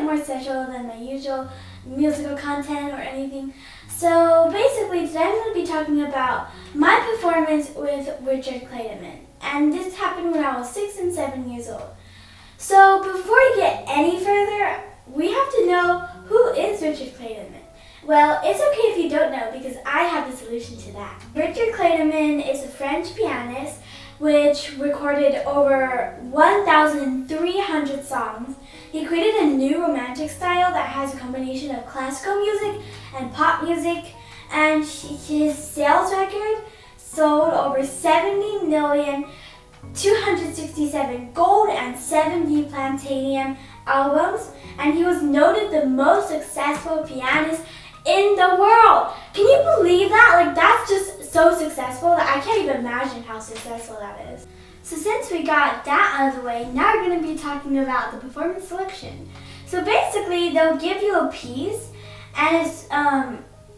more special than my usual musical content or anything. So basically today I'm going to be talking about my performance with Richard Clayderman. And this happened when I was 6 and 7 years old. So before we get any further, we have to know who is Richard Clayderman. Well, it's okay if you don't know because I have the solution to that. Richard Clayderman is a French pianist which recorded over 1,300 songs. He created a new romantic style that has a combination of classical music and pop music, and his sales record sold over 70,267 gold and 70 platinum albums, and he was noted the most successful pianist in the world. Can you believe that? Like, that's just so successful that I can't even imagine how successful that is. So since we got that out of the way, now we're going to be talking about the performance selection. So basically, they'll give you a piece, and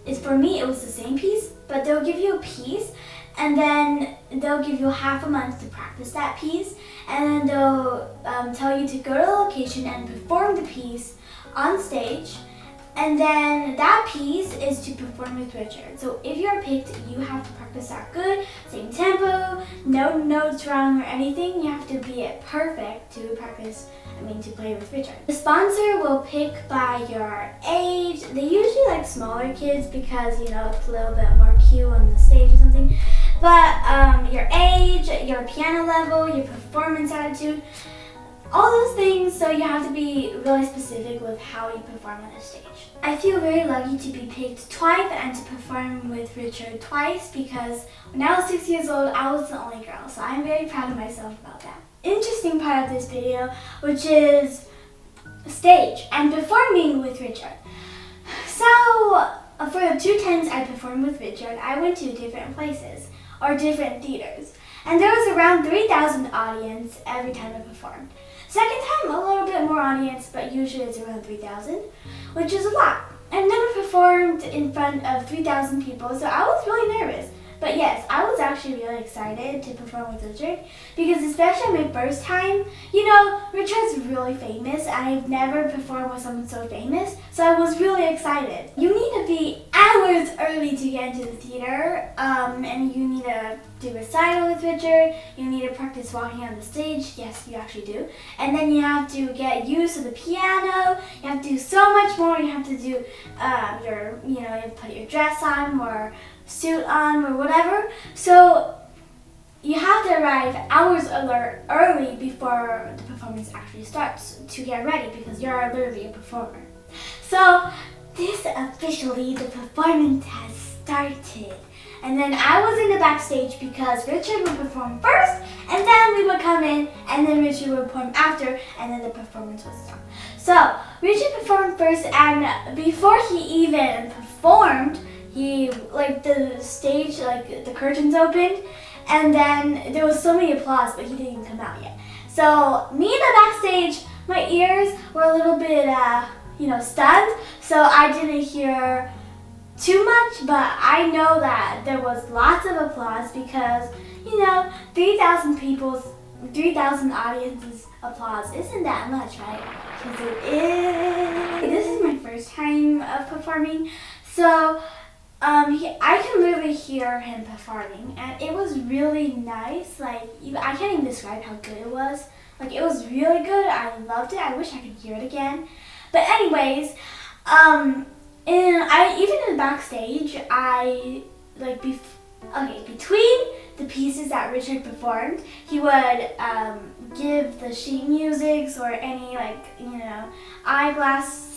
it's for me, it was the same piece, but they'll give you a piece, and then they'll give you half a month to practice that piece, and then they'll tell you to go to the location and perform the piece on stage. And then that piece is to perform with Richard. So if you're picked, you have to practice that good, same tempo, no notes wrong or anything. You have to be it perfect to to play with Richard. The sponsor will pick by your age. They usually like smaller kids because, it's a little bit more cute on the stage or something. But your age, your piano level, your performance attitude, all those things, so you have to be really specific with how you perform on a stage. I feel very lucky to be picked twice and to perform with Richard twice because when I was 6 years old, I was the only girl, so I'm very proud of myself about that. Interesting part of this video, which is stage and performing with Richard. So for the 2 times I performed with Richard, I went to different places or different theaters, and there was around 3,000 audience every time I performed. Second time, a little bit more audience, but usually it's around 3,000, which is a lot. I've never performed in front of 3,000 people, so I was really nervous. But yes, I was actually really excited to perform with Richard because especially my first time, Richard's really famous and I've never performed with someone so famous, so I was really excited. You need to be hours early to get into the theater, and you need to do recital with Richard, you need to practice walking on the stage, yes you actually do, and then you have to get used to the piano, you have to do so much more, you have to do you have to put your dress on or suit on or whatever, so you have to arrive hours early before the performance actually starts to get ready because you're literally a performer. So this officially, the performance has started. And then I was in the backstage because Richard would perform first, and then we would come in, and then Richard would perform after, and then the performance would start. So Richard performed first, and before he even performed, the stage, the curtains opened, and then there was so many applause, but he didn't even come out yet. So me in the backstage, my ears were a little bit, stunned, so I didn't hear too much, but I know that there was lots of applause because, 3,000 audiences applause isn't that much, right? Because it is. This is my first time of performing, so I can literally hear him performing, and it was really nice. I can't even describe how good it was. It was really good. I loved it. I wish I could hear it again. But anyways, even in the backstage, between the pieces that Richard performed, he would give the sheet music or any eyeglass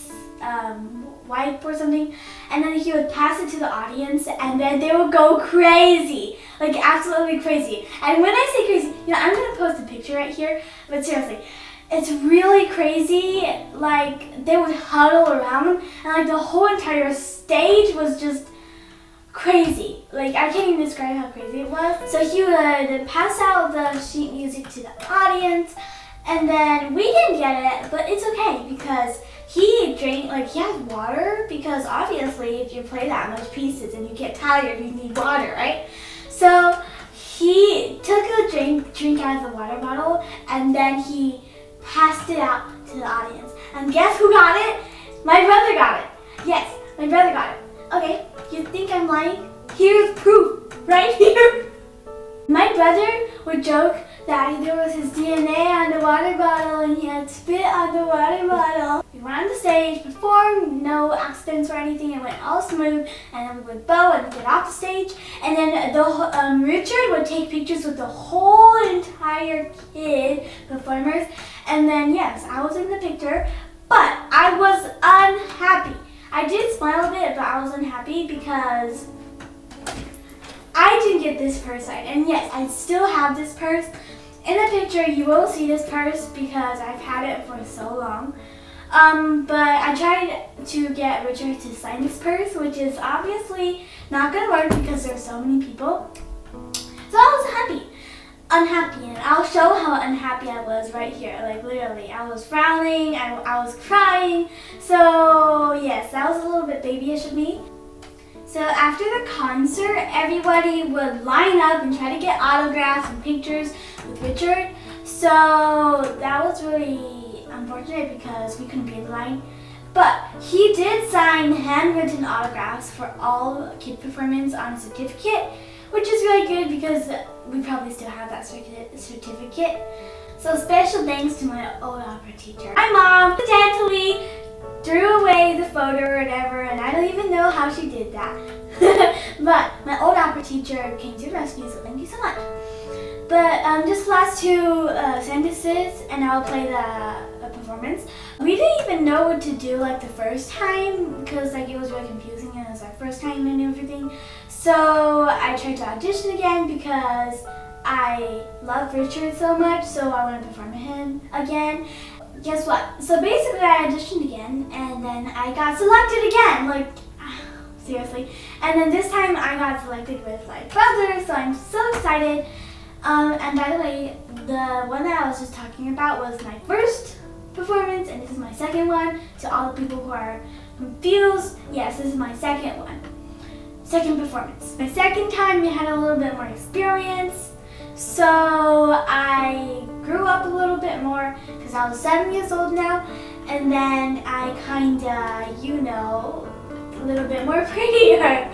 wipe or something, and then he would pass it to the audience, and then they would go crazy, absolutely crazy. And when I say crazy, I'm gonna post a picture right here, but seriously, it's really crazy. They would huddle around, and the whole entire stage was just crazy. I can't even describe how crazy it was. So he would pass out the sheet music to the audience, and then we didn't get it, but it's okay because he drank, he has water, because obviously if you play that much pieces and you get tired, you need water, right? So he took a drink out of the water bottle, and then he passed it out to the audience. And guess who got it? My brother got it. Yes, my brother got it. Okay, you think I'm lying? Here's proof, right here. My brother would joke that there was his DNA on the water bottle and he had spit on the water bottle. We went on the stage, performed, no accidents or anything. It went all smooth, and then we would bow and get off the stage. And then Richard would take pictures with the whole entire kid performers. And then yes, I was in the picture, but I was unhappy. I did smile a bit, but I was unhappy because I didn't get this purse signed. And yes, I still have this purse. In the picture, you will see this purse because I've had it for so long. But I tried to get Richard to sign this purse, which is obviously not going to work because there's so many people. So I was unhappy, and I'll show how unhappy I was right here. Like literally, I was frowning, I was crying. So yes, that was a little bit babyish of me. So after the concert, everybody would line up and try to get autographs and pictures with Richard. So that was really unfortunate because we couldn't be in line. But he did sign handwritten autographs for all kid performance on a certificate, which is really good because we probably still have that certificate. So special thanks to my old opera teacher. My mom accidentally threw away the photo or whatever, and I don't even know how she did that. But my old opera teacher came to the rescue, so thank you so much. But just last two sentences, and I'll play the performance. We didn't even know what to do like the first time because like it was really confusing and it was our first time and everything. So I tried to audition again because I love Richard so much, so I want to perform with him again. Guess what? So basically I auditioned again and then I got selected again, like seriously. And then this time I got selected with my brother, so I'm so excited. And by the way, the one that I was just talking about was my first performance and this is my second one. To all the people who are confused, yes, this is my second one. Second performance. My second time we had a little bit more experience. So I grew up a little bit more because I was 7 years old now, and then I kinda, you know, a little bit more prettier.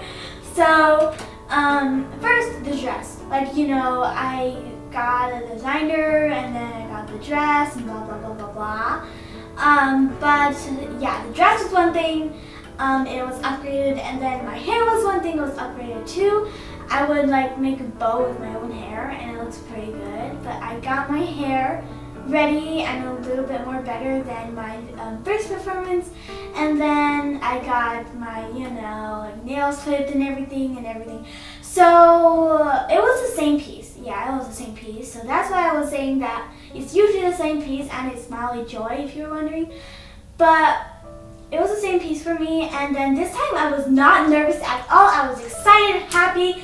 So first the dress, like you know, I got a designer and then I got the dress and blah blah blah blah blah. But yeah, the dress was one thing. It was upgraded, and then my hair was one thing, it was upgraded too. I would like make a bow with my own hair and it looks pretty good, but I got my hair ready and a little bit more better than my first performance, and then I got my, you know, like nails clipped and everything. So it was the same piece. Yeah, it was the same piece. So that's why I was saying that it's usually the same piece and it's Smiley Joy if you're wondering. But it was the same piece for me, and then this time I was not nervous at all. I was excited, happy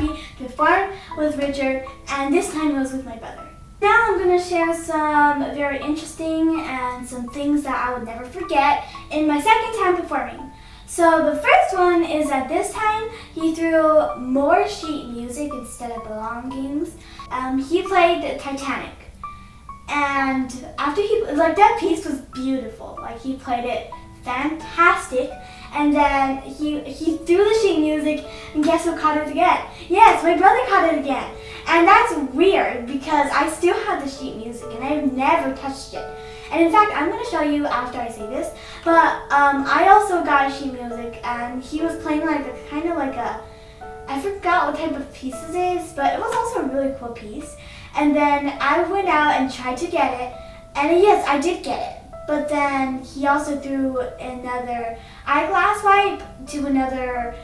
to perform with Richard, and this time it was with my brother. Now I'm going to share some very interesting and some things that I would never forget in my second time performing. So the first one is that this time he threw more sheet music instead of belongings. He played Titanic. And after that piece was beautiful. Like he played it fantastic. And then he threw the sheet music, and guess who caught it again? Yes, my brother caught it again. And that's weird because I still have the sheet music and I've never touched it. And in fact, I'm going to show you after I say this. But I also got sheet music, and he was playing like a kind of like a, I forgot what type of piece it is, but it was also a really cool piece. And then I went out and tried to get it, and yes, I did get it. But then he also threw another eyeglass wipe to another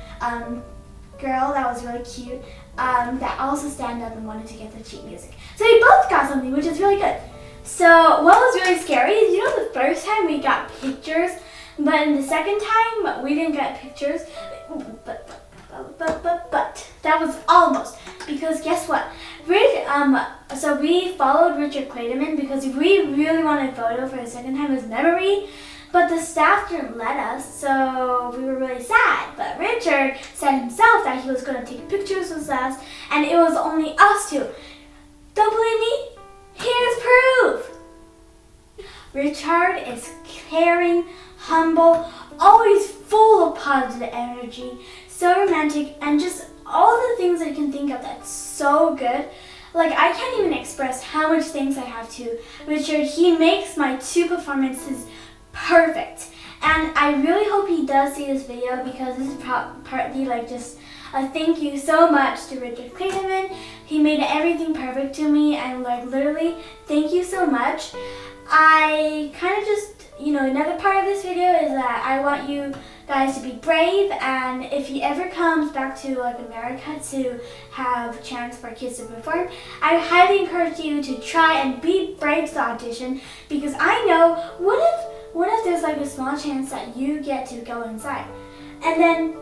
girl that was really cute that also stand up and wanted to get the sheet music. So we both got something, which is really good. So what was really scary is, you know, the first time we got pictures, but in the second time we didn't get pictures. But that was almost, because guess what? So we followed Richard Clayderman because we really wanted a photo for the second time as memory, but the staff didn't let us, so we were really sad. But Richard said himself that he was going to take pictures with us, and it was only us two. Don't believe me? Here's proof! Richard is caring, humble, always full of positive energy, so romantic, and just all the things I can think of that's so good. Like, I can't even express how much thanks I have to Richard. He makes my 2 performances perfect. And I really hope he does see this video, because this is partly like just a thank you so much to Richard Clayderman. He made everything perfect to me, and like literally, thank you so much. I kind of just, another part of this video is that I want you guys to be brave, and if he ever comes back to like America to have a chance for kids to perform, I highly encourage you to try and be brave to audition, because I know what if there's like a small chance that you get to go inside, and then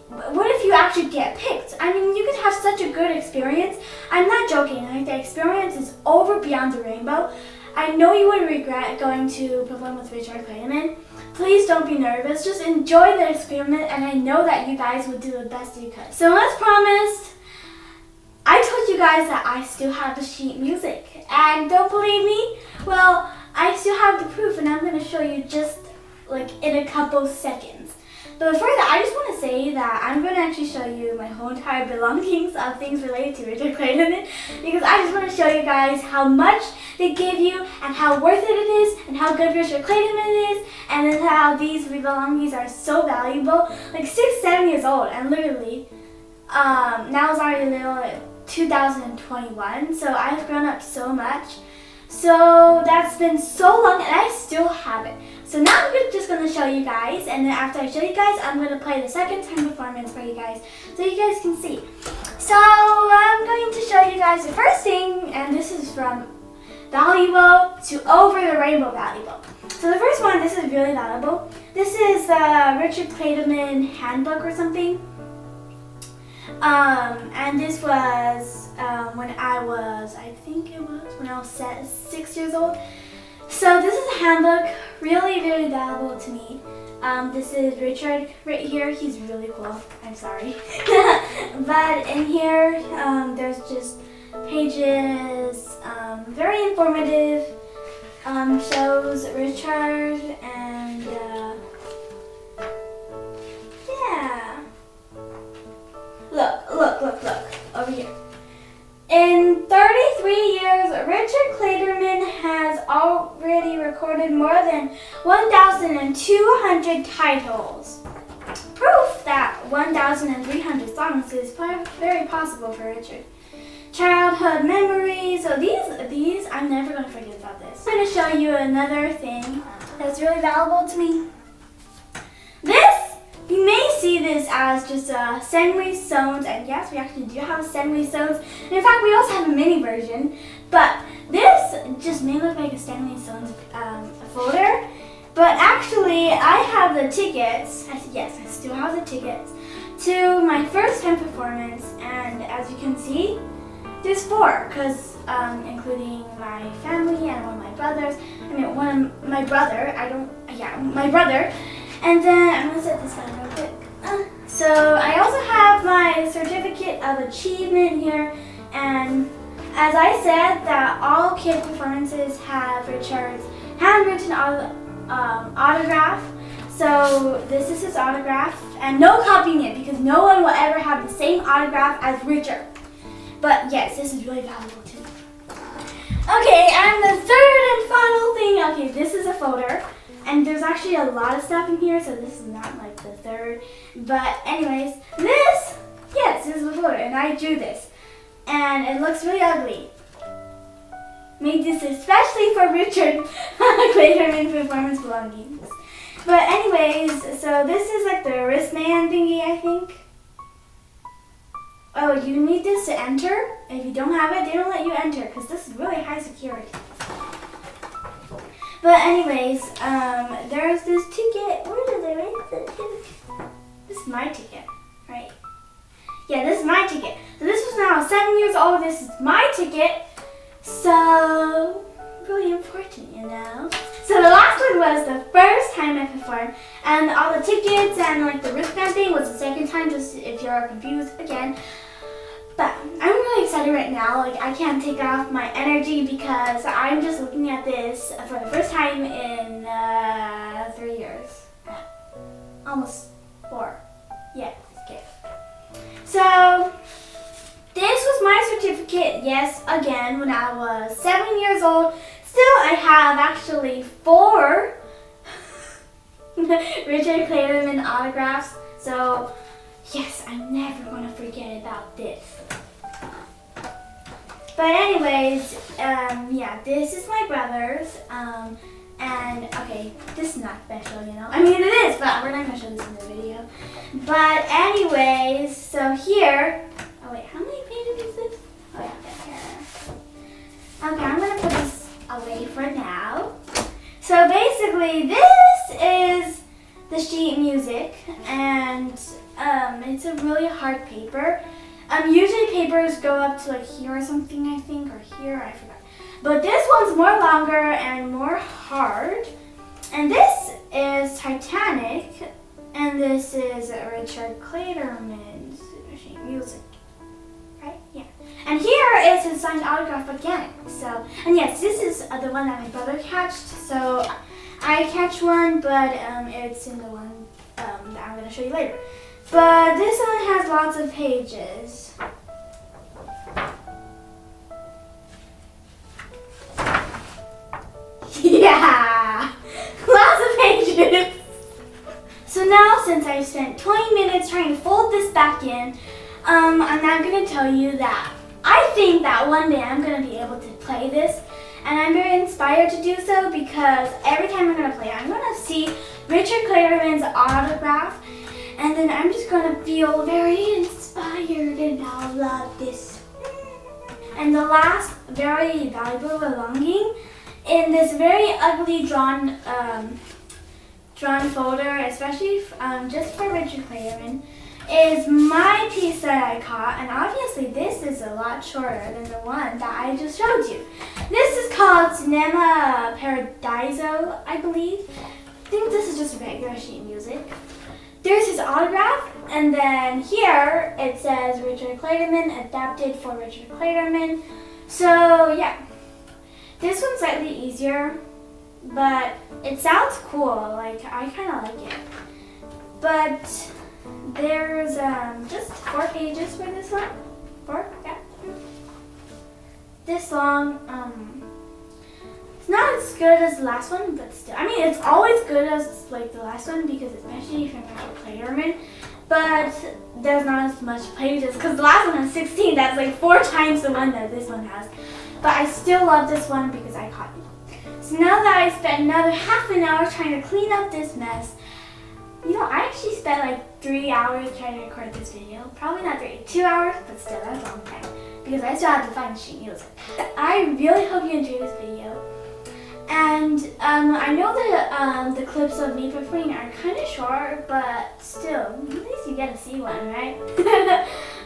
what if you actually get picked? I mean, you could have such a good experience. I'm not joking, like the experience is over beyond the rainbow. I know you would regret going to perform with Richard Clayderman. Please don't be nervous, just enjoy the experiment, and I know that you guys will do the best you could. So as promised, I told you guys that I still have the sheet music, and don't believe me? Well, I still have the proof, and I'm going to show you just like in a couple seconds. But before that, I just want to say that I'm going to actually show you my whole entire belongings of things related to Richard Clayderman, because I just want to show you guys how much they give you and how worth it is and how good Richard Clayderman is, and then how these belongings are so valuable. Like 6, 7 years old, and literally now it's already little 2021, so I've grown up so much. So that's been so long, and I still have it. So now I'm just going to show you guys, and then after I show you guys, I'm going to play the second time performance for you guys so you guys can see. So I'm going to show you guys the first thing, and this is from valuable to over the rainbow valuable. So the first one, this is really valuable. This is the Richard Clayderman handbook or something. And this was when I was 6 years old. So this is a handbook, really, really valuable to me. This is Richard right here. He's really cool. I'm sorry. But in here, there's just pages, very informative, shows Richard, and yeah. Look, over here. In 33 years, Richard Clayderman has already recorded more than 1,200 titles. Proof that 1,300 songs is very possible for Richard. Childhood memories. So these, I'm never going to forget about this. I'm going to show you another thing that's really valuable to me. You may see this as just a Senway Sones, and yes, we actually do have a Senway Sones. And in fact, we also have a mini version. But this just may look like a Senway Sones folder. But actually, I have the tickets. Yes, I still have the tickets to my first time performance. And as you can see, there's 4, because including my family and one of my brothers. My brother. And then I'm going to set this down real quick. So I also have my certificate of achievement here. And as I said, that all kid performances have Richard's handwritten autograph. So this is his autograph. And no copying it, because no one will ever have the same autograph as Richard. But yes, this is really valuable too. Okay, and the third and final thing. Okay, this is a folder. And there's actually a lot of stuff in here, so this is not like the third. But anyways, this is a folder, and I drew this. And it looks really ugly. Made this especially for Richard Clayderman performance belongings. But anyways, so this is like the wristband thingy, I think. Oh, you need this to enter. If you don't have it, they don't let you enter, because this is really high security. But anyways, there's this ticket. Where did they write the ticket? This is my ticket, right? Yeah, this is my ticket. So this was when I was 7 years old. This is my ticket. So, really important, you know? So the last one was the first time I performed. And all the tickets and like the wristband thing was the second time, just if you're confused again. But I'm really excited right now. Like, I can't take off my energy because I'm just looking at this for the first time in 3 years. Almost 4. Yeah, okay. So, this was my certificate, yes, again, when I was 7 years old. Still, I have actually 4 Richard Clayderman autographs. So, yes, I'm never going to forget about this. But anyways, yeah, this is my brother's. And, okay, this is not special, you know. I mean, it is, but we're not going to show this in the video. But anyways, so here, oh wait, how many pages is this? Oh yeah, here. Okay, I'm going to put this away for now. So basically, this is the sheet music, and it's a really hard paper. Usually papers go up to like here or something, I think, or here, I forgot. But this one's more longer and more hard. And this is Titanic, and this is Richard Clayderman's sheet music. Right? Yeah. And here is his signed autograph again. So, and yes, this is the one that my brother catched. So I catch one, but it's in the one that I'm going to show you later. But this one has lots of pages. Yeah! Lots of pages! So now, since I've spent 20 minutes trying to fold this back in, I'm now going to tell you that I think that one day I'm going to be able to play this. And I'm very inspired to do so because every time I'm going to play it, I'm going to see Richard Clayderman's autograph. And then I'm just going to feel very inspired and I'll love this. And the last very valuable belonging in this very ugly drawn folder, especially just for Richard Clayderman, is my piece that I caught. And obviously this is a lot shorter than the one that I just showed you. This is called Cinema Paradiso, I believe. I think this is just regular sheet music. There's his autograph, and then here it says Richard Clayderman, adapted for Richard Clayderman. So yeah, this one's slightly easier, but it sounds cool. Like, I kind of like it. But there's just 4 pages for this one. 4, yeah. This long. It's not as good as the last one, but still. I mean, it's always good as like the last one because especially from Richard Clayderman. But there's not as much pages because the last one has 16. That's like 4 times the one that this one has. But I still love this one because I caught it. So now that I spent another half an hour trying to clean up this mess, you know, I actually spent like 3 hours trying to record this video. Probably not 3, 2 hours, but still, that's a long time. Because I still have to find the sheet music. I really hope you enjoyed this video. And I know that the clips of me performing are kind of short, but still, at least you get to see one, right?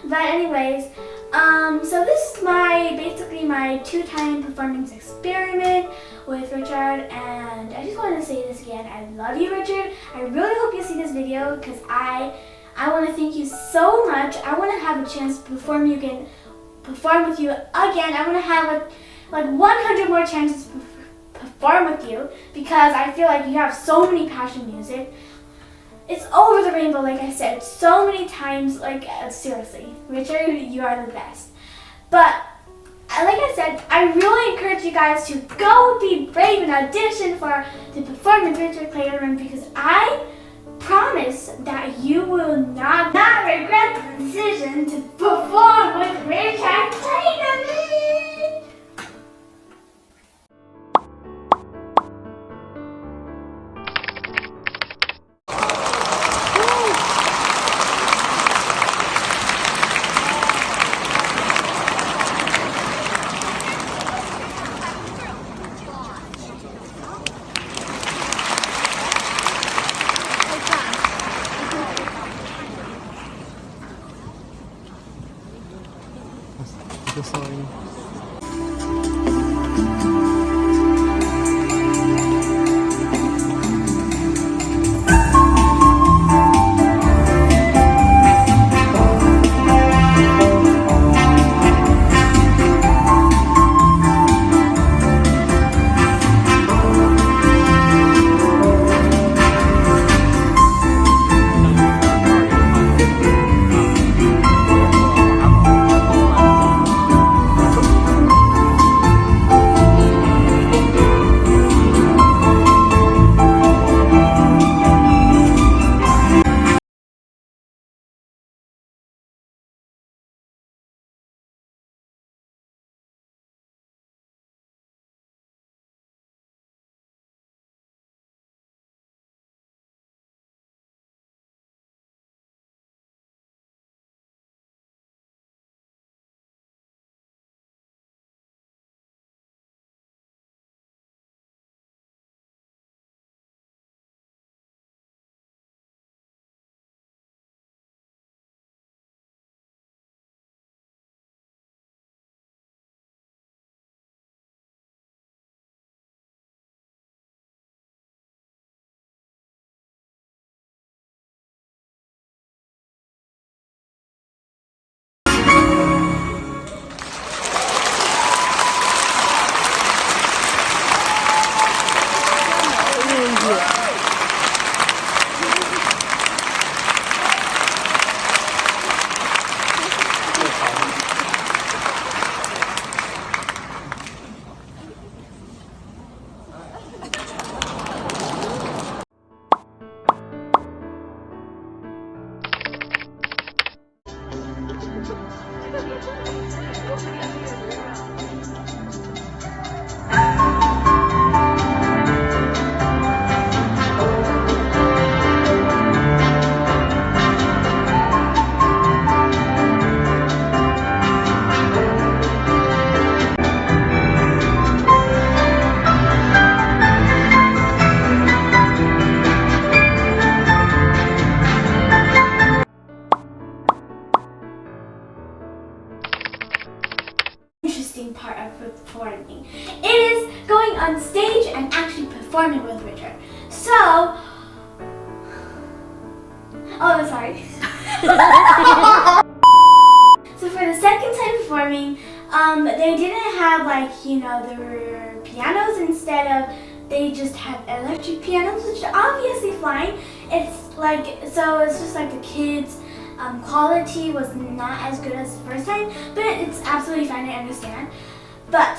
But anyways, so this is basically my 2-time performance experiment with Richard, and I just want to say this again. I love you, Richard. I really hope you see this video because I want to thank you so much. I want to have a chance to perform with you again. I want to have like 100 more chances to perform with you because I feel like you have so many passion music. It's over the rainbow, like I said, so many times. Like, seriously, Richard, you are the best. But like I said, I really encourage you guys to go be brave and audition to perform with Richard Clayderman because I promise that you will not regret the decision to perform with Richard Clayderman. Oh, sorry. So for the second time performing, they didn't have their pianos. Instead of, they just had electric pianos, which is obviously fine. It's just like the kids' quality was not as good as the first time, but it's absolutely fine, I understand. But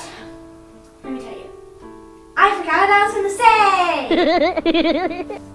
let me tell you, I forgot what I was going to say.